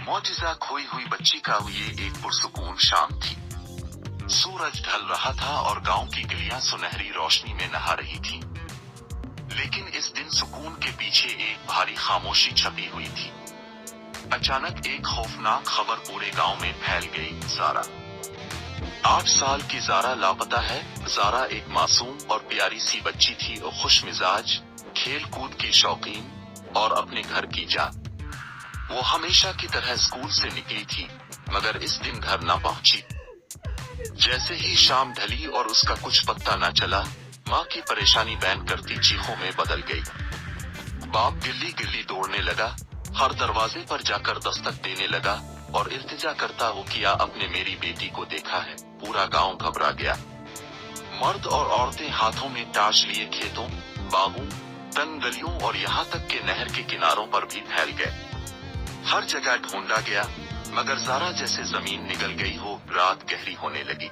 मौजिज़ा खोई हुई बच्ची का ये एक पुरसुकून शाम थी। सूरज ढल रहा था और गांव की गलियां सुनहरी रोशनी में नहा रही थीं। लेकिन इस दिन सुकून के पीछे एक भारी खामोशी छपी हुई थी। अचानक एक खौफनाक खबर पूरे गांव में फैल गई। ज़ारा, 8 साल की ज़ारा लापता है। ज़ारा एक मासूम और प्यारी सी बच्ची थी और खुश मिजाज, खेल कूद की शौकीन और अपने घर की जान। वो हमेशा की तरह स्कूल से निकली थी, मगर इस दिन घर न पहुंची। जैसे ही शाम ढली और उसका कुछ पत्ता न चला, माँ की परेशानी बयान करती चीखों में बदल गई। बाप गिल्ली गिल्ली दौड़ने लगा, हर दरवाजे पर जाकर दस्तक देने लगा और इल्तिजा करता हो किया अपने मेरी बेटी को देखा है। पूरा गांव घबरा गया। मर्द और औरतें हाथों में टार्च लिए खेतों, बागों, तंग गलियों और यहाँ तक के नहर के किनारों पर भी फैल गए। हर जगह ढूंढा गया, मगर ज़ारा जैसे जमीन निगल गई हो। रात गहरी होने लगी।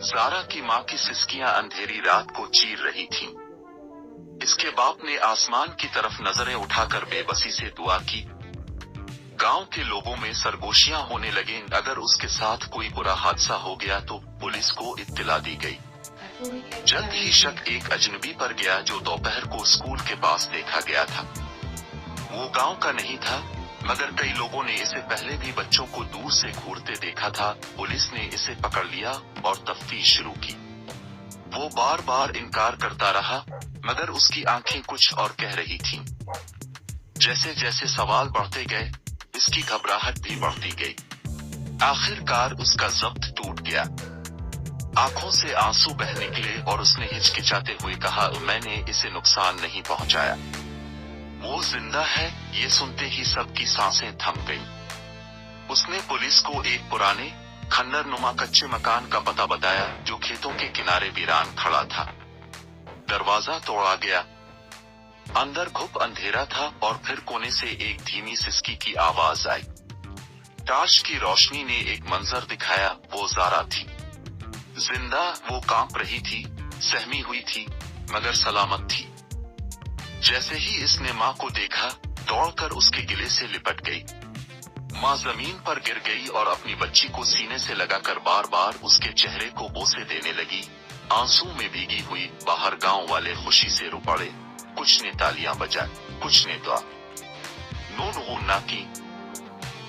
ज़ारा की माँ की सिसकियां अंधेरी रात को चीर रही थीं। इसके बाप ने आसमान की तरफ नजरें उठाकर बेबसी से दुआ की। गांव के लोगों में सरगोशियां होने लगे। अगर उसके साथ कोई बुरा हादसा हो गया तो पुलिस को इत्तिला दी गई। जल्द ही शक एक अजनबी पर गया जो दोपहर को स्कूल के पास देखा गया था। वो गांव का नहीं था, मगर कई लोगों ने इसे पहले भी बच्चों को दूर से घूरते देखा था। पुलिस ने इसे पकड़ लिया और तफ्तीश शुरू की। वो बार बार इनकार करता रहा, मगर उसकी आंखें कुछ और कह रही थीं। जैसे जैसे सवाल बढ़ते गए, इसकी घबराहट भी बढ़ती गई। आखिरकार उसका ज़ब्त टूट गया। आंखों से आंसू बह निकले और उसने हिचकिचाते हुए कहा, मैंने इसे नुकसान नहीं पहुंचाया। वो जिंदा है। ये सुनते ही सबकी सांसें थम गईं। उसने पुलिस को एक पुराने खंडर नुमा कच्चे मकान का पता बताया जो खेतों के किनारे वीरान खड़ा था। दरवाजा तोड़ा गया। अंदर घुप अंधेरा था और फिर कोने से एक धीमी सिसकी की आवाज आई। टार्च की रोशनी ने एक मंजर दिखाया। वो ज़ारा थी, जिंदा। वो कांप रही थी, सहमी हुई थी, मगर सलामत थी। जैसे ही इसने माँ को देखा, दौड़कर उसके गिले से लिपट गई। माँ जमीन पर गिर गई और अपनी बच्ची को सीने से लगाकर बार बार उसके चेहरे को बोसे देने लगी। आंसू में भीगी हुई। बाहर गांव वाले खुशी से रो पड़े। कुछ ने तालियां बजाई, कुछ ने दुआ नून की।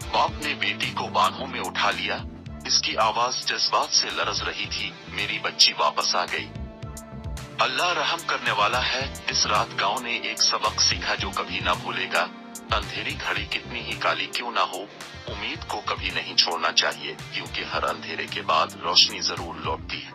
बाप ने बेटी को बाहों में उठा लिया। इसकी आवाज जज्बात से लरज रही थी। मेरी बच्ची वापस आ गई। अल्लाह रहम करने वाला है। इस रात गांव ने एक सबक सीखा जो कभी ना भूलेगा। अंधेरी घड़ी कितनी ही काली क्यों ना हो, उम्मीद को कभी नहीं छोड़ना चाहिए, क्योंकि हर अंधेरे के बाद रोशनी जरूर लौटती है।